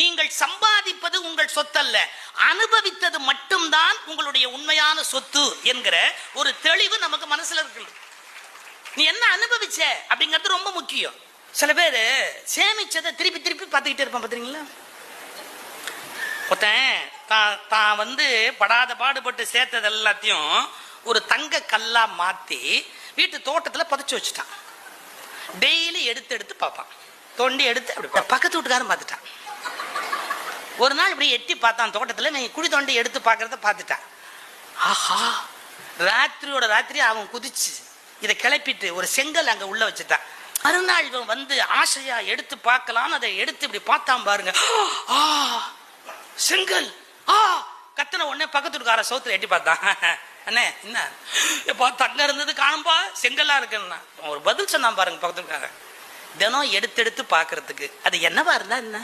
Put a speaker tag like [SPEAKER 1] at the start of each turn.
[SPEAKER 1] நீங்கள் சம்பாதிப்பது உங்கள் சொத்து அல்ல, அனுபவித்தது மட்டும்தான் உங்களுடைய உண்மையான சொத்து என்கிற ஒரு தெளிவு நமக்கு மனசுல இருக்கு. நீ என்ன அனுபவிச்ச அப்படிங்கிறது ரொம்ப முக்கியம். சில பேர் சேமிச்சதை திருப்பி திருப்பி பார்த்துக்கிட்டே இருப்பான். பார்த்தீங்களா, தான் வந்து படாத பாடுபட்டு சேர்த்தது எல்லாத்தையும் ஒரு தங்க கல்லா மாத்தி வீட்டு தோட்டத்தில் புதைச்சு வச்சுட்டான். டெய்லி எடுத்து எடுத்து பார்ப்பான். தோண்டி எடுத்து அப்படி பக்கத்து வீட்டுக்காரன் பார்த்துட்டான். ஒரு நாள் இப்படி எட்டி பார்த்தான் தோட்டத்தில், குழி தோண்டி எடுத்து பார்க்கறத பார்த்துட்டான். ஆஹா, ராத்திரியோட ராத்திரி அவன் குதிச்சு இதை கிளப்பிட்டு ஒரு செங்கல் அங்கே உள்ள வச்சுட்டான். மறுநாள் இவன் வந்து ஆசையா எடுத்து பார்க்கலான்னு அதை எடுத்து இப்படி பார்த்தான் பாருங்க. ஆ, செங்கல்! ஆ, கத்தனை உடனே பக்கத்து வீட்டுக்கார சோத்துல எட்டி பார்த்தான். அண்ணே என்ன எப்பா தங்க இருந்தது காணும்பா, செங்கல்லா இருக்குன்னா ஒரு பதில் சொன்னான் பாருங்க பக்கத்து வீட்டுக்கார. தினம் எடுத்து எடுத்து பார்க்கறதுக்கு அது என்னவா இருந்தா என்ன?